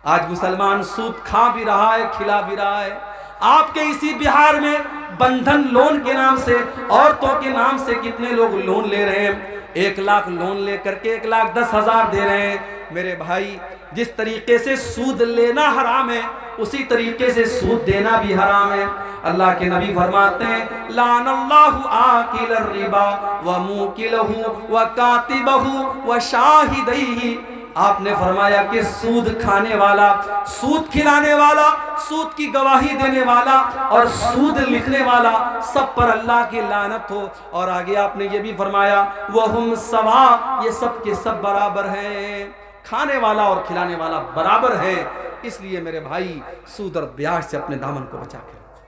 A: आज मुसलमान सूद खा भी रहा है, खिला भी रहा है। आपके इसी बिहार में बंधन लोन के नाम से, औरतों के नाम से कितने लोग लोन ले रहे हैं। 1 लाख लोन लेकर के 1,10,000 दे रहे हैं। मेरे भाई, जिस तरीके से सूद लेना हराम है उसी तरीके से सूद देना भी हराम है। अल्लाह के नबी फरमाते हैं लानल्लाहु आकिलर रिबा व मुकिलहु व कातिबहु व शाहिदैहि। आपने फरमाया कि सूद खाने वाला, सूद खिलाने वाला, सूद की गवाही देने वाला और सूद लिखने वाला, सब पर अल्लाह की लानत हो। और आगे आपने ये भी फरमाया वहुम सवा, ये सब के सब बराबर हैं। खाने वाला और खिलाने वाला बराबर है। इसलिए मेरे भाई, सूद और ब्याज से अपने दामन को बचा के रखो।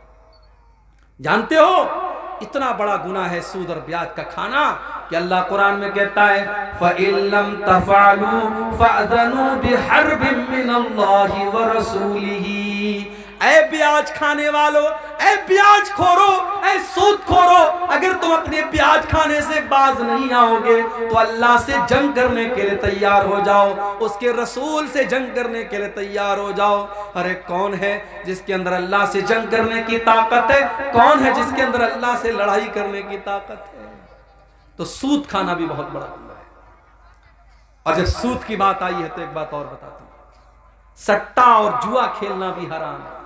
A: जानते हो इतना बड़ा गुनाह है सूद और ब्याज का खाना कि अल्लाह कुरान में कहता है फ़इल्लम तफ़अलू फ़अज़नू बिहर्बिम मिनल्लाहि व रसूलिही। ऐ ब्याज खाने वालों, ऐ ब्याज खोरो, ऐ सूद खोरो, अगर तुम अपने ब्याज खाने से बाज नहीं आओगे तो अल्लाह से जंग करने के लिए तैयार हो जाओ, उसके रसूल से जंग करने के लिए तैयार हो जाओ। अरे कौन है जिसके अंदर अल्लाह से जंग करने की ताकत है? कौन है जिसके अंदर अल्लाह से लड़ाई करने की ताकत है? तो सूद खाना भी बहुत बड़ा गुनाह है। और जब सूद की बात आई है तो एक बात और बताता हूं, सट्टा और जुआ खेलना भी हराम है।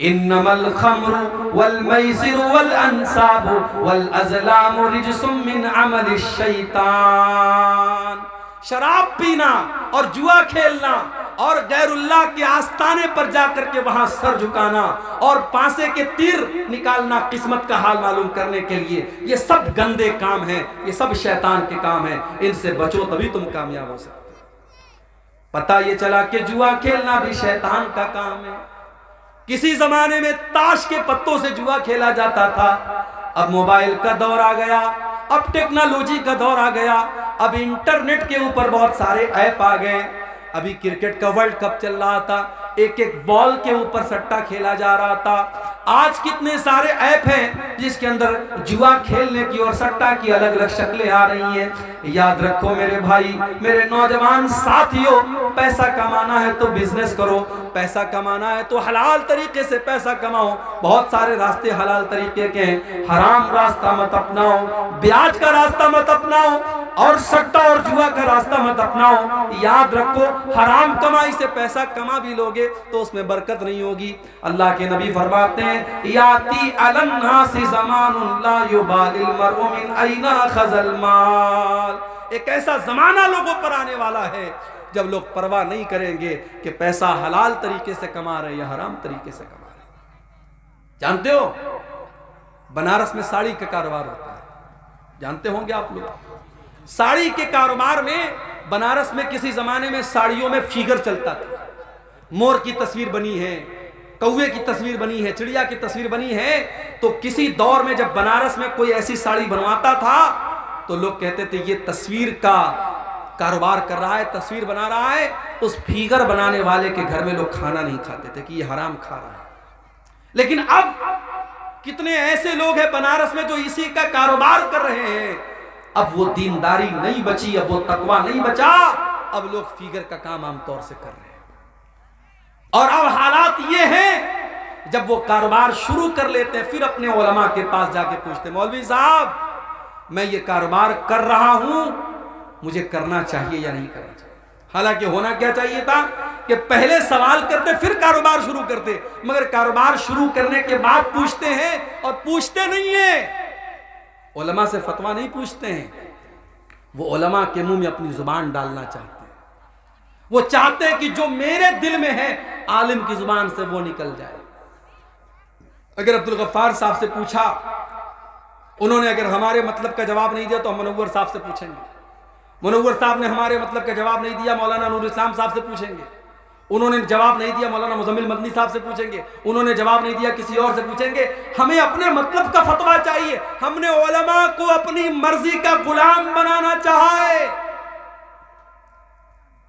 A: इन्नमल खम्रु वल मैसिरु वल अंसाबु वल अज़लामु रिज्सुम मिन अमलिश शैतान। शराब पीना और जुआ खेलना और गैरुल्लाह के आस्थाने पर जाकर के वहां सर झुकाना और पासे के तीर निकालना किस्मत का हाल मालूम करने के लिए, ये सब गंदे काम हैं, ये सब शैतान के काम हैं। इनसे बचो तभी तुम कामयाब हो सकते हो। पता ये चला कि जुआ खेलना भी शैतान का काम है। किसी जमाने में ताश के पत्तों से जुआ खेला जाता था, अब मोबाइल का दौर आ गया, अब टेक्नोलॉजी का दौर आ गया, अब इंटरनेट के ऊपर बहुत सारे ऐप आ गए। अभी क्रिकेट का वर्ल्ड कप चल रहा था, एक एक बॉल के ऊपर सट्टा खेला जा रहा था। आज कितने सारे ऐप हैं जिसके अंदर जुआ खेलने की और सट्टा की अलग अलग शक्लें आ रही हैं। याद रखो मेरे भाई, मेरे नौजवान साथियों, पैसा कमाना है तो बिजनेस करो, पैसा कमाना है तो हलाल तरीके से पैसा कमाओ। बहुत सारे रास्ते हलाल तरीके के हैं, हराम रास्ता मत अपनाओ, ब्याज का रास्ता मत अपनाओ और सट्टा और जुआ का रास्ता मत अपनाओ। याद रखो, हराम कमाई से पैसा कमा भी लोगे तो उसमें बरकत नहीं होगी। अल्लाह के नबी फरमाते हैं याती अलन नासी ज़मानुन ला युबालिल मरउ मिन ऐना खज़ल माल। एक ऐसा जमाना लोगों पर आने वाला है जब लोग परवाह नहीं करेंगे कि पैसा हलाल तरीके से कमा रहे या हराम तरीके से कमा रहे। जानते हो बनारस में साड़ी का कारोबार होता है, जानते होंगे आप लोग। साड़ी के कारोबार में बनारस में किसी जमाने में साड़ियों में फिगर चलता था, मोर की तस्वीर बनी है, कौवे की तस्वीर बनी है, चिड़िया की तस्वीर बनी है। तो किसी दौर में जब बनारस में कोई ऐसी साड़ी बनवाता था तो लोग कहते थे ये तस्वीर का कारोबार कर रहा है, तस्वीर बना रहा है। उस फिगर बनाने वाले के घर में लोग खाना नहीं खाते थे कि ये हराम खा रहा है। लेकिन अब कितने ऐसे लोग हैं बनारस में जो इसी का कारोबार कर रहे हैं। अब वो दीनदारी नहीं बची, अब वो तकवा नहीं बचा, अब लोग फिगर का काम आमतौर से कर रहे हैं। और अब हालात ये हैं जब वो कारोबार शुरू कर लेते हैं फिर अपने उलमा के पास जाके पूछते मौलवी साहब मैं ये कारोबार कर रहा हूं, मुझे करना चाहिए या नहीं करना चाहिए। हालांकि होना क्या चाहिए था कि पहले सवाल करते फिर कारोबार शुरू करते, मगर कारोबार शुरू करने के बाद पूछते हैं और पूछते नहीं है। उलमा से फतवा नहीं पूछते हैं, वो उलमा के मुंह में अपनी जुबान डालना चाहते हैं। वो चाहते हैं कि जो मेरे दिल में है आलिम की जुबान से वो निकल जाए। अगर अब्दुल गफ्फार साहब से पूछा, उन्होंने अगर हमारे मतलब का जवाब नहीं दिया तो हम मुनव्वर साहब से पूछेंगे। मुनव्वर साहब ने हमारे मतलब का जवाब नहीं दिया, मौलाना नूर इस्लाम साहब से पूछेंगे। उन्होंने जवाब नहीं दिया, मौलाना मुजम्मिल मदनी साहब से पूछेंगे। उन्होंने जवाब नहीं दिया, किसी और से पूछेंगे। हमें अपने मतलब का फतवा चाहिए। हमने उलमा को अपनी मर्जी का गुलाम बनाना चाहा है।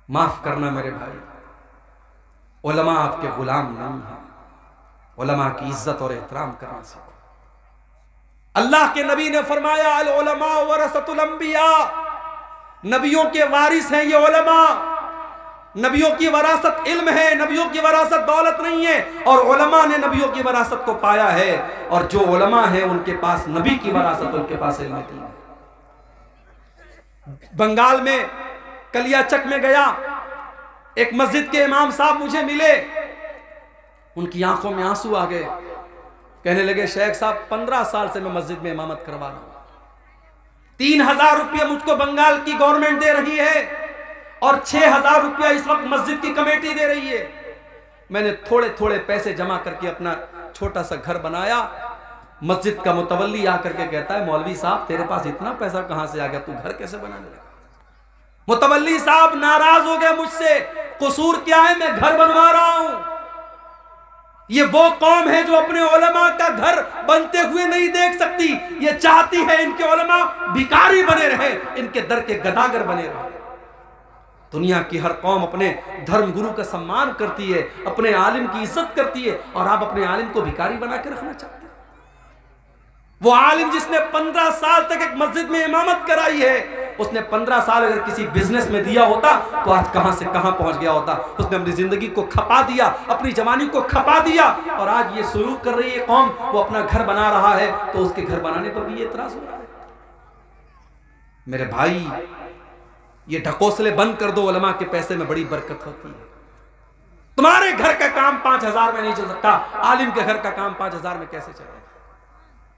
A: माफ करना मेरे भाई, उलमा आपके गुलाम नहीं है। उलमा की इज्जत और एहतराम करना सीखो। अल्लाह के नबी ने फरमाया अल उलमा वरसतुल अंबिया, नबियों के वारिस हैं ये उलमा। नबियों की वरासत इल्म है, नबियों की वरासत दौलत नहीं है। और उलमा ने नबियों की वरासत को पाया है, और जो उलमा है उनके पास नबी की वरासत, उनके पास इल्म दीन है। बंगाल में कलियाचक में गया, एक मस्जिद के इमाम साहब मुझे मिले, उनकी आंखों में आंसू आ गए। कहने लगे शेख साहब 15 साल से मैं मस्जिद में इमामत करवा रहा हूं, 3000 रुपये मुझको बंगाल की गवर्नमेंट दे रही है और 6000 रुपया इस वक्त मस्जिद की कमेटी दे रही है। मैंने थोड़े थोड़े पैसे जमा करके अपना छोटा सा घर बनाया। मस्जिद का मुतवल्ली आकर के कहता है मौलवी साहब तेरे पास इतना पैसा कहां से आ गया, तू घर कैसे बनाने लगा? मुतवल्ली साहब नाराज हो गए मुझसे, कसूर क्या है, मैं घर बनवा रहा हूं। ये वो कौम है जो अपने उलमा का घर बनते हुए नहीं देख सकती। ये चाहती है इनके उलमा भिखारी बने रहे, इनके दर के गदागर बने रहे। दुनिया की हर कौम अपने धर्म गुरु का सम्मान करती है, अपने आलिम की इज्जत करती है, और आप अपने आलिम को भिखारी बना के रखना चाहते हैं। वो आलिम जिसने 15 साल तक एक मस्जिद में इमामत कराई है, उसने 15 साल अगर किसी बिजनेस में दिया होता तो आज कहां से कहां पहुंच गया होता। उसने अपनी जिंदगी को खपा दिया, अपनी जवानी को खपा दिया, और आज ये सुलूक कर रही है कौम, वो अपना घर बना रहा है तो उसके घर बनाने पर भी ये इतराज हो रहा है। मेरे भाई, ये ढकोसले बंद कर दो, उलमा के पैसे में बड़ी बरकत होती है। तुम्हारे घर का काम 5,000 में नहीं चल सकता, आलिम के घर का काम 5,000 में कैसे चलेगा?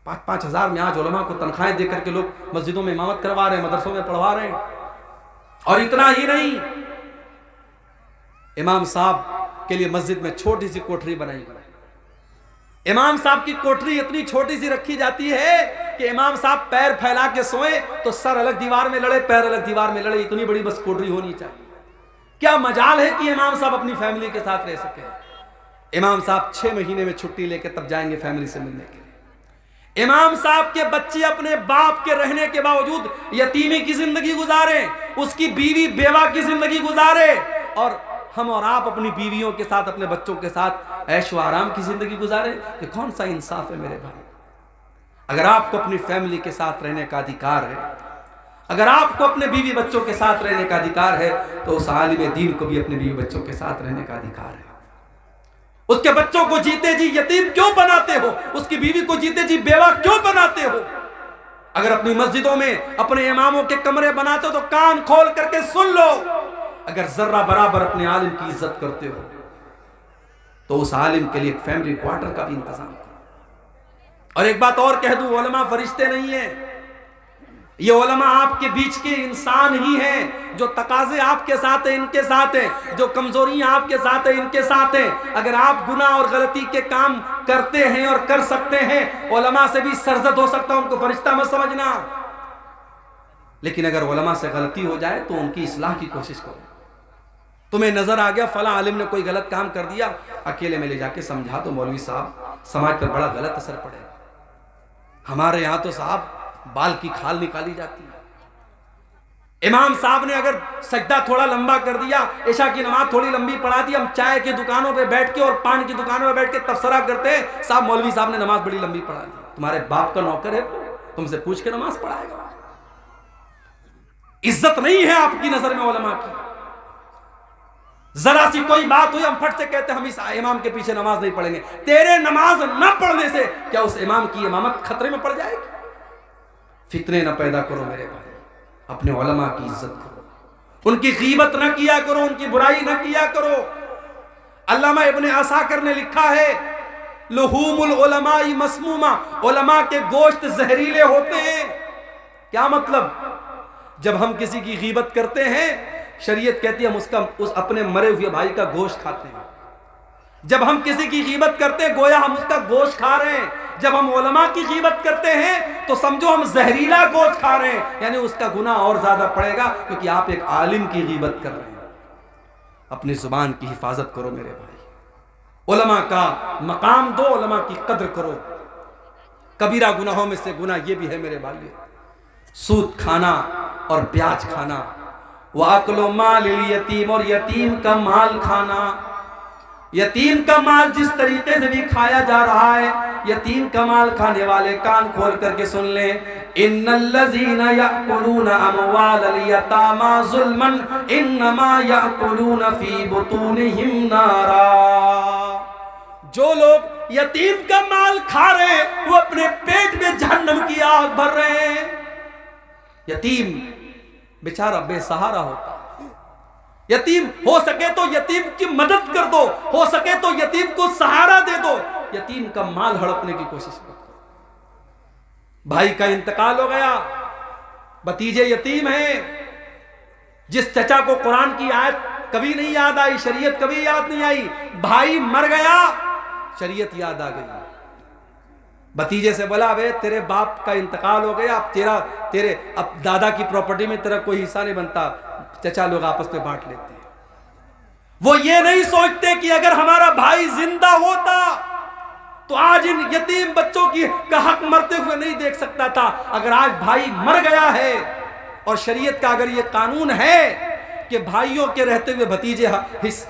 A: 5,000 में आज उलमा को तनख्वाहें दे करके लोग मस्जिदों में इमामत करवा रहे हैं, मदरसों में पढ़वा रहे हैं। और इतना ही नहीं, इमाम साहब के लिए मस्जिद में छोटी सी कोठरी बनाई गई। इमाम साहब की कोठरी इतनी छोटी सी रखी जाती है कि इमाम साहब पैर फैला के सोए तो सर अलग दीवार में लड़े, पैर अलग दीवार में लड़े, इतनी बड़ी बस कोठरी होनी चाहिए। क्या मजाल है कि इमाम साहब अपनी फैमिली के साथ रह सके। इमाम साहब 6 महीने में छुट्टी लेके तब जाएंगे फैमिली से मिलने के लिए। इमाम साहब के बच्चे अपने बाप के रहने के बावजूद यतीमी की जिंदगी गुजारे, उसकी बीवी बेवा की जिंदगी गुजारे, और हम और आप अपनी बीवियों के साथ, अपने बच्चों के साथ ऐश व आराम की जिंदगी गुजारे। ये कौन सा इंसाफ है मेरे भाई? अगर आपको अपनी फैमिली के साथ रहने का अधिकार है, अगर आपको अपने बीवी बच्चों के साथ रहने का अधिकार है, तो उस आलिम दीन को भी अपने बीवी बच्चों के साथ रहने का अधिकार है। उसके बच्चों को जीते जी यतीम क्यों बनाते हो? उसकी बीवी को जीते जी बेवा क्यों बनाते हो? अगर अपनी मस्जिदों में अपने इमामों के कमरे बनाते हो तो कान खोल करके सुन लो। अगर जर्रा बराबर अपने आलिम की इज्जत करते हो तो उस आलिम के लिए एक फैमिली क्वार्टर का भी इंतजाम करो। और एक बात और कह दूं, उलमा फरिश्ते नहीं है, ये उलमा आपके बीच के इंसान ही हैं। जो तकाजे आपके साथ है इनके साथ है, जो कमजोरियां आपके साथ है इनके साथ है। अगर आप गुनाह और गलती के काम करते हैं और कर सकते हैं, उलमा से भी सरजद हो सकता है, उनको फरिश्ता मत समझना। लेकिन अगर उलमा से गलती हो जाए तो उनकी इस्लाह की कोशिश करो। तुम्हें नजर आ गया फला आलिम ने कोई गलत काम कर दिया, अकेले में ले जाके समझा दो, मौलवी साहब समाज पर बड़ा गलत असर पड़ेगा। हमारे यहां तो साहब बाल की खाल निकाली जाती है। इमाम साहब ने अगर सजदा थोड़ा लंबा कर दिया, इशा की नमाज थोड़ी लंबी पढ़ा दी, हम चाय की दुकानों पे बैठ के और पान की दुकानों पे बैठ के तबसरा करते हैं, साहब मौलवी साहब ने नमाज बड़ी लंबी पढ़ा दी। तुम्हारे बाप का नौकर है, तुमसे पूछ के नमाज पढ़ाएगा। इज्जत नहीं है आपकी नजर में उलमा की। जरा सी कोई बात हुई, हम फट से कहते हैं हम इस इमाम के पीछे नमाज नहीं पढ़ेंगे। तेरे नमाज न पढ़ने से क्या उस इमाम की इमामत खतरे में पड़ जाएगी? फितने न पैदा करो मेरे भाई, अपने उलमा की इज्जत करो, उनकी गीबत न किया करो, उनकी बुराई न किया करो। अल्लामा इब्ने असाकिर ने लिखा है, लुहूमुल उलमाई मसमूमा, उलमा के गोश्त जहरीले होते हैं। क्या मतलब? जब हम किसी की गीबत करते हैं, शरीयत कहती है हम उस अपने मरे हुए भाई का गोश्त खाते हैं। जब हम किसी की गीबत करते हैं गोया हम उसका गोश्त खा रहे हैं। जब हम उलमा की गीबत करते हैं तो समझो हम जहरीला गोश्त खा रहे हैं, यानी उसका गुनाह और ज्यादा पड़ेगा, क्योंकि आप एक आलिम की गीबत कर रहे हैं। अपनी जुबान की हिफाजत करो मेरे भाई, उलमा का मकाम दो, उलमा की कद्र करो। कबीरा गुनाहों में से गुनाह ये भी है मेरे भाई, सूद खाना और ब्याज खाना, वाकलो माल यतीम, और यतीम का माल खाना। यतीम का माल जिस तरीके से भी खाया जा रहा है, यतीम का माल खाने वाले कान खोल करके सुन ले, इन्नल्लज़ीना याकुलूना अमवालल यतामा ज़ुल्मन इन्नमा याकुलूना फी बुतूनिहिम नारा। जो लोग यतीम का माल खा रहे हैं वो अपने पेट में जहन्नम की आग भर रहे हैं। यतीम बेचारा बेसहारा होता है। यतीम हो सके तो यतीम की मदद कर दो, हो सके तो यतीम को सहारा दे दो, यतीम का माल हड़पने की कोशिश मत करो। भाई का इंतकाल हो गया, भतीजे यतीम हैं, जिस चचा को कुरान की आयत कभी नहीं याद आई, शरीयत कभी याद नहीं आई, भाई मर गया, शरीयत याद आ गई। भतीजे से बोला, वे तेरे बाप का इंतकाल हो गया, अब दादा की प्रॉपर्टी में तेरा कोई हिस्सा नहीं बनता, चचा लोग आपस में बांट लेते हैं। वो ये नहीं सोचते कि अगर हमारा भाई जिंदा होता तो आज इन यतीम बच्चों की का हक मरते हुए नहीं देख सकता था। अगर आज भाई मर गया है और शरीयत का अगर ये कानून है कि भाइयों के रहते हुए भतीजे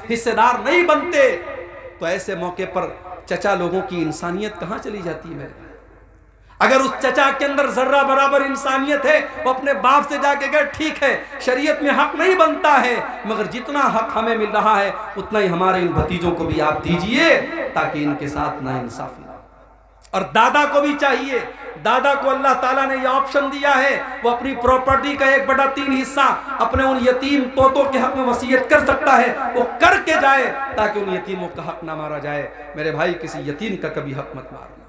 A: हिस्सेदार नहीं बनते, तो ऐसे मौके पर चचा लोगों की इंसानियत कहां चली जाती है मेरे भाई? अगर उस चचा के अंदर जर्रा बराबर इंसानियत है, वो अपने बाप से जाके कहे ठीक है शरीयत में हक नहीं बनता है, मगर जितना हक हमें मिल रहा है उतना ही हमारे इन भतीजों को भी आप दीजिए, ताकि इनके साथ नाइंसाफी ना। और दादा को भी चाहिए, दादा को अल्लाह ताला ने यह ऑप्शन दिया है, वो अपनी प्रॉपर्टी का 1/3 हिस्सा अपने उन यतीम पोतों के हक में वसीयत कर सकता है, वो करके जाए ताकि उन यतीमों का हक ना मारा जाए। मेरे भाई, किसी यतीम का कभी हक मत मारना।